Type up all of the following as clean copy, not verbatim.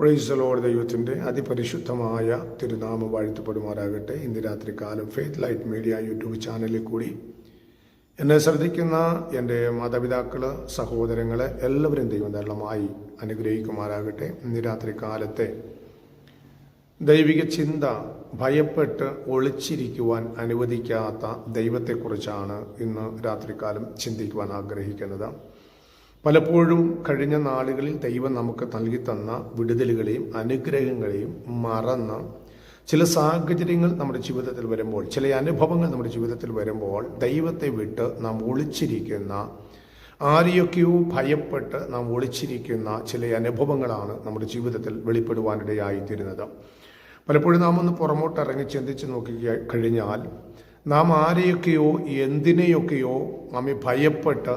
Praise the Lord. ദൈവത്തിൻ്റെ അതിപരിശുദ്ധമായ തിരുനാമം വാഴ്ത്തപ്പെടുമാറാകട്ടെ. ഇന്ന് രാത്രി കാലം ഫെയ്ത്ത് ലൈറ്റ് മീഡിയ യൂട്യൂബ് ചാനലിൽ കൂടി എന്നെ ശ്രദ്ധിക്കുന്ന എൻ്റെ മാതാപിതാക്കൾ, സഹോദരങ്ങളെ എല്ലാവരും ദൈവം ധാരാളമായി അനുഗ്രഹിക്കുമാറാകട്ടെ. ഇന്ന് രാത്രി കാലത്തെ ദൈവിക ചിന്ത ഭയപ്പെട്ട് ഒളിച്ചിരിക്കുവാൻ അനുവദിക്കാത്ത ദൈവത്തെക്കുറിച്ചാണ് ഇന്ന് രാത്രികാലം ചിന്തിക്കുവാൻ ആഗ്രഹിക്കുന്നത്. പലപ്പോഴും കഴിഞ്ഞ നാളുകളിൽ ദൈവം നമുക്ക് നൽകി തന്ന വിടുതലുകളെയും അനുഗ്രഹങ്ങളെയും മറന്ന് ചില സാഹചര്യങ്ങൾ നമ്മുടെ ജീവിതത്തിൽ വരുമ്പോൾ, ചില അനുഭവങ്ങൾ നമ്മുടെ ജീവിതത്തിൽ വരുമ്പോൾ ദൈവത്തെ വിട്ട് നാം ഒളിച്ചിരിക്കുന്ന, ആരെയൊക്കെയോ ഭയപ്പെട്ട് നാം ഒളിച്ചിരിക്കുന്ന ചില അനുഭവങ്ങളാണ് നമ്മുടെ ജീവിതത്തിൽ വെളിപ്പെടുവാനിടയായിത്തീരുന്നത്. പലപ്പോഴും നാം ഒന്ന് പുറമോട്ടിറങ്ങി ചിന്തിച്ച് നോക്കി കഴിഞ്ഞാൽ നാം ആരെയൊക്കെയോ എന്തിനെയൊക്കെയോ നമ്മെ ഭയപ്പെട്ട്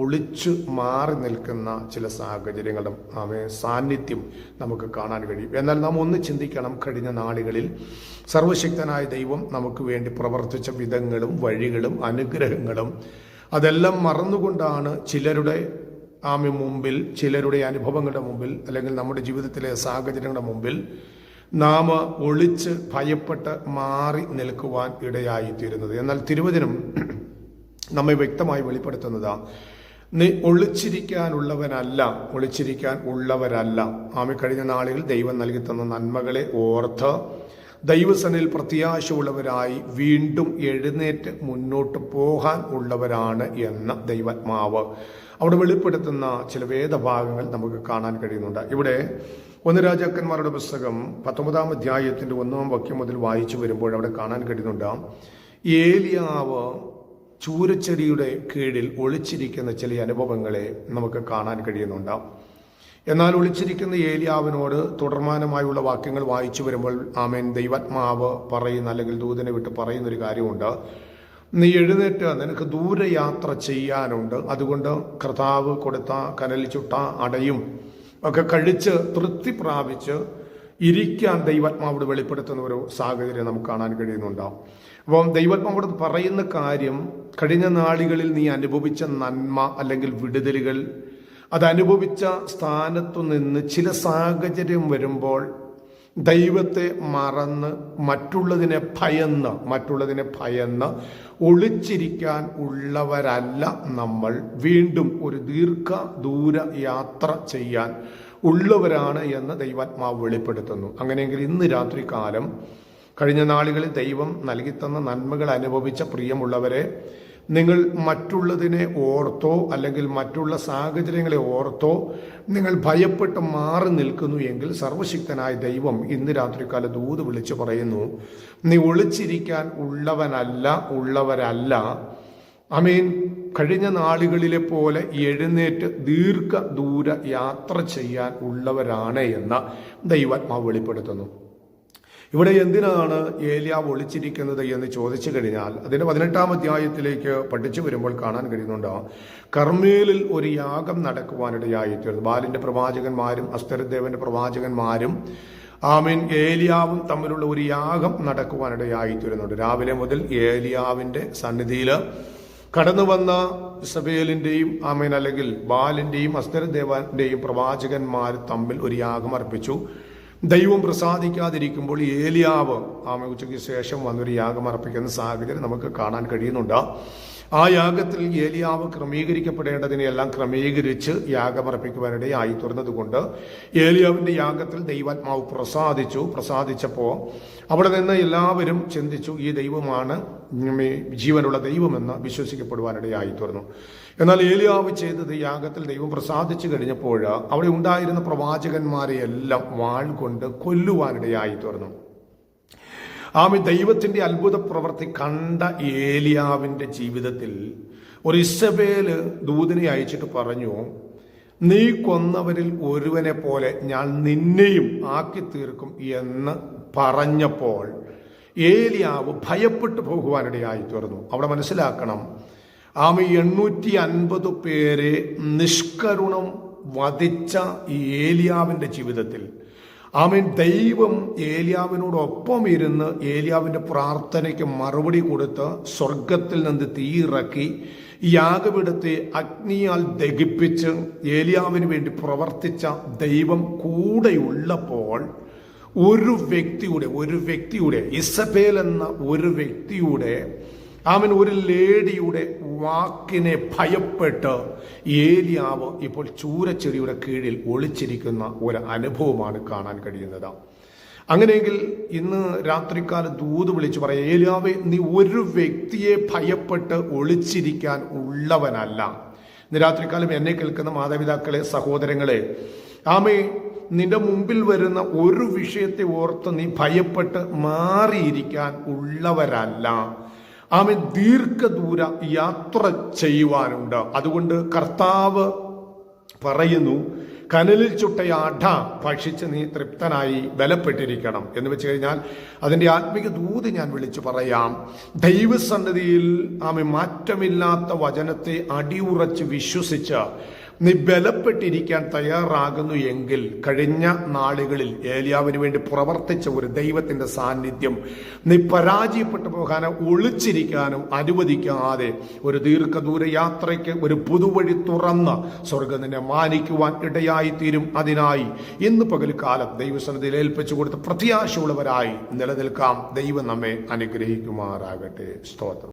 ഒളിച്ചു മാറി നിൽക്കുന്ന ചില സാഹചര്യങ്ങളും സാന്നിധ്യം നമുക്ക് കാണാൻ കഴിയും. എന്നാൽ നാം ഒന്ന് ചിന്തിക്കണം, കഴിഞ്ഞ നാളുകളിൽ സർവശക്തനായ ദൈവം നമുക്ക് വേണ്ടി പ്രവർത്തിച്ച വിധങ്ങളും വഴികളും അനുഗ്രഹങ്ങളും അതെല്ലാം മറന്നുകൊണ്ടാണ് ചിലരുടെ മുമ്പിൽ, ചിലരുടെ അനുഭവങ്ങളുടെ മുമ്പിൽ, അല്ലെങ്കിൽ നമ്മുടെ ജീവിതത്തിലെ സാഹചര്യങ്ങളുടെ മുമ്പിൽ നാം ഒളിച്ച് ഭയപ്പെട്ട് മാറി നിൽക്കുവാൻ ഇടയായിത്തീരുന്നത്. എന്നാൽ തിരുവചനം നമ്മെ വ്യക്തമായി വെളിപ്പെടുത്തുന്നത് നീ ഒളിച്ചിരിക്കാൻ ഉള്ളവരല്ല. കഴിഞ്ഞ നാളുകളിൽ ദൈവം നൽകി തന്ന നന്മകളെ ഓർത്ത് ദൈവസനയിൽ പ്രത്യാശയുള്ളവരായി വീണ്ടും എഴുന്നേറ്റ് മുന്നോട്ട് പോകാൻ ഉള്ളവരാണ് എന്ന ദൈവാത്മാവ് അവിടെ വെളിപ്പെടുത്തുന്ന ചില വേദഭാഗങ്ങൾ നമുക്ക് കാണാൻ കഴിയുന്നുണ്ട്. ഇവിടെ 1 രാജാക്കന്മാരുടെ പുസ്തകം 19-ാം അധ്യായത്തിൻ്റെ 1-ാം വാക്യം മുതൽ വായിച്ചു വരുമ്പോൾ അവിടെ കാണാൻ കഴിയുന്നുണ്ട്, ഏലിയാവ് ചൂരച്ചെടിയുടെ കീഴിൽ ഒളിച്ചിരിക്കുന്ന ചില അനുഭവങ്ങളെ നമുക്ക് കാണാൻ കഴിയുന്നുണ്ട്. എന്നാൽ ഒളിച്ചിരിക്കുന്ന ഏലിയാവിനോട് തുടർമാനമായുള്ള വാക്യങ്ങൾ വായിച്ചു വരുമ്പോൾ ദൈവാത്മാവ് പറയുന്ന, അല്ലെങ്കിൽ ദൂതനെ വിട്ട് പറയുന്നൊരു കാര്യമുണ്ട്, നീ എഴുന്നേറ്റ് നിനക്ക് ദൂരയാത്ര ചെയ്യാനുണ്ട്. അതുകൊണ്ട് കർത്താവ് കൊടുത്ത കനലിൽ ചുട്ട അടയും ഒക്കെ കഴിച്ച് തൃപ്തി പ്രാപിച്ച് ഇരിക്കാൻ ദൈവാത്മാവോട് വെളിപ്പെടുത്തുന്ന ഒരു സാഹചര്യം നമുക്ക് കാണാൻ കഴിയുന്നുണ്ട്. അപ്പം ദൈവാത്മാവോട് പറയുന്ന കാര്യം, കഴിഞ്ഞ നാളുകളിൽ നീ അനുഭവിച്ച നന്മ അല്ലെങ്കിൽ വിടുതലുകൾ, അതനുഭവിച്ച സ്ഥാനത്തു നിന്ന് ചില സാഹചര്യം വരുമ്പോൾ ദൈവത്തെ മറന്ന് മറ്റുള്ളതിനെ ഭയന്ന് ഒളിച്ചിരിക്കാൻ ഉള്ളവരല്ല നമ്മൾ. വീണ്ടും ഒരു ദൂര യാത്ര ചെയ്യാൻ ഉള്ളവരാണ് എന്ന് ദൈവാത്മാവ് വെളിപ്പെടുത്തുന്നു. അങ്ങനെയെങ്കിൽ ഇന്ന് രാത്രികാലം കഴിഞ്ഞ നാളുകളിൽ ദൈവം നൽകിത്തന്ന നന്മകൾ അനുഭവിച്ച പ്രിയമുള്ളവരെ, നിങ്ങൾ മറ്റുള്ളതിനെ ഓർത്തോ അല്ലെങ്കിൽ മറ്റുള്ള സാഹചര്യങ്ങളെ ഓർത്തോ നിങ്ങൾ ഭയപ്പെട്ട് മാറി നിൽക്കുന്നു എങ്കിൽ സർവശക്തനായ ദൈവം ഇന്ന് രാത്രികാല ദൂത് വിളിച്ചു പറയുന്നു, നീ ഒളിച്ചിരിക്കാൻ ഉള്ളവരല്ല. കഴിഞ്ഞ നാളുകളിലെ പോലെ എഴുന്നേറ്റ് ദൂര യാത്ര ചെയ്യാൻ ഉള്ളവരാണ് എന്ന് ദൈവാത്മാവ് വെളിപ്പെടുത്തുന്നു. ഇവിടെ എന്തിനാണ് ഏലിയാവ് ഒളിച്ചിരിക്കുന്നത് എന്ന് ചോദിച്ചു കഴിഞ്ഞാൽ അതിൻ്റെ 18-ാം അധ്യായത്തിലേക്ക് പഠിച്ചു വരുമ്പോൾ കാണാൻ കഴിയുന്നുണ്ട്, കർമ്മേലിൽ ഒരു യാഗം നടക്കുവാനിടയായിത്തീർന്നു. ബാലിന്റെ പ്രവാചകന്മാരും അസ്തരദേവന്റെ പ്രവാചകന്മാരും ഏലിയാവും തമ്മിലുള്ള ഒരു യാഗം നടക്കുവാനിടയായിത്തീരുന്നുണ്ട്. രാവിലെ മുതൽ ഏലിയാവിന്റെ സന്നിധിയിൽ കടന്നു വന്ന ഇസബേലിന്റെയും അല്ലെങ്കിൽ ബാലിന്റെയും അസ്തരദേവന്റെയും പ്രവാചകന്മാർ തമ്മിൽ ഒരു യാഗം അർപ്പിച്ചു. ദൈവം പ്രസാദിക്കാതിരിക്കുമ്പോൾ ഏലിയാവ് ഉച്ചയ്ക്ക് ശേഷം വന്നൊരു യാഗം അർപ്പിക്കുന്ന സാഹചര്യം നമുക്ക് കാണാൻ കഴിയുന്നുണ്ട്. ആ യാഗത്തിൽ ഏലിയാവ് ക്രമീകരിക്കപ്പെടേണ്ടതിനെല്ലാം ക്രമീകരിച്ച് യാഗമർപ്പിക്കുവാനിടയായി തുറന്നതുകൊണ്ട് ഏലിയാവിന്റെ യാഗത്തിൽ ദൈവാത്മാവ് പ്രസാദിച്ചപ്പോൾ അവിടെ നിന്ന് എല്ലാവരും ചിന്തിച്ചു, ഈ ദൈവമാണ് ജീവനുള്ള ദൈവമെന്ന് വിശ്വസിക്കപ്പെടുവാനിടയായി തുറന്നു. എന്നാൽ ഏലിയാവ് ചെയ്തത്, യാഗത്തിൽ ദൈവം പ്രസാദിച്ചു കഴിഞ്ഞപ്പോൾ അവിടെ ഉണ്ടായിരുന്ന പ്രവാചകന്മാരെ എല്ലാം വാൾ കൊണ്ട് കൊല്ലുവാനിടയായി തുറന്നു. ദൈവത്തിന്റെ അത്ഭുത പ്രവൃത്തി കണ്ട ഏലിയാവിന്റെ ജീവിതത്തിൽ ഒരു ഇസബേല് ദൂതനെ അയച്ചിട്ട് പറഞ്ഞു, നീ കൊന്നവരിൽ ഒരുവനെ പോലെ ഞാൻ നിന്നെയും ആക്കി തീർക്കും എന്ന് പറഞ്ഞപ്പോൾ ഏലിയാവ് ഭയപ്പെട്ടു പോകുവാനിടയായി തീർന്നു. അവിടെ മനസ്സിലാക്കണം, 850 പേരെ നിഷ്കരുണം വധിച്ച ഈ ഏലിയാവിന്റെ ജീവിതത്തിൽ ആമേൻ. ദൈവം ഏലിയാവിനോടൊപ്പം ഇരുന്ന് ഏലിയാവിന്റെ പ്രാർത്ഥനയ്ക്ക് മറുപടി കൊടുത്ത് സ്വർഗത്തിൽ നിന്ന് തീയിറക്കി യാഗപീഠത്തെ അഗ്നിയാൽ ദഹിപ്പിച്ച് ഏലിയാവിന് വേണ്ടി പ്രവർത്തിച്ച ദൈവം കൂടെയുള്ളപ്പോൾ ഒരു വ്യക്തിയുടെ ഇസബേൽ എന്ന ഒരു വ്യക്തിയുടെ ഒരു ലേഡിയുടെ വാക്കിനെ ഭയപ്പെട്ട് ഏലിയാവ് ഇപ്പോൾ ചൂരച്ചെടിയുടെ കീഴിൽ ഒളിച്ചിരിക്കുന്ന ഒരു അനുഭവമാണ് കാണാൻ കഴിയുന്നത്. അങ്ങനെയെങ്കിൽ ഇന്ന് രാത്രിക്കാലം ദൂത് വിളിച്ചു പറയാം, ഏലിയാവേ, നീ ഒരു വ്യക്തിയെ ഭയപ്പെട്ട് ഒളിച്ചിരിക്കാൻ ഉള്ളവനല്ല. ഇന്ന് രാത്രിക്കാലം എന്നെ കേൾക്കുന്ന മാതാപിതാക്കളെ, സഹോദരങ്ങളെ, നിന്റെ മുമ്പിൽ വരുന്ന ഒരു വിഷയത്തെ ഓർത്ത് നീ ഭയപ്പെട്ട് മാറിയിരിക്കാൻ ഉള്ളവരല്ല. ദീർഘദൂര യാത്ര ചെയ്യുവാനുണ്ട്. അതുകൊണ്ട് കർത്താവ് പറയുന്നു, കനലിൽ ചുട്ട അട ഭക്ഷിച്ച് നീ തൃപ്തനായി ബലപ്പെട്ടിരിക്കണം എന്ന് വെച്ച് കഴിഞ്ഞാൽ അതിൻ്റെ ആത്മീക ദൂത് ഞാൻ വിളിച്ചു പറയാം. ദൈവസന്നിധിയിൽ മാറ്റമില്ലാത്ത വചനത്തെ അടിയുറച്ച് വിശ്വസിച്ച് നീ ബലപ്പെട്ടിരിക്കാൻ തയ്യാറാകുന്നു എങ്കിൽ കഴിഞ്ഞ നാളുകളിൽ ഏലിയാവിന് വേണ്ടി പ്രവർത്തിച്ച ഒരു ദൈവത്തിന്റെ സാന്നിധ്യം നീ പരാജയപ്പെട്ടു പോകാനോ ഒളിച്ചിരിക്കാനോ അനുവദിക്കാതെ ഒരു ദീർഘദൂര യാത്രയ്ക്ക് ഒരു പുതുവഴി തുറന്ന് സ്വർഗ്ഗം നിന്നെ മാനിക്കുവാൻ ഇടയായിത്തീരും. അതിനായി ഇന്ന് പകൽക്കാലം ദൈവസന്നിധിയിൽ ഏൽപ്പിച്ചു കൊടുത്ത് പ്രത്യാശയുള്ളവരായി നിലനിൽക്കാം. ദൈവം നമ്മെ അനുഗ്രഹിക്കുമാറാകട്ടെ. സ്തോത്രം.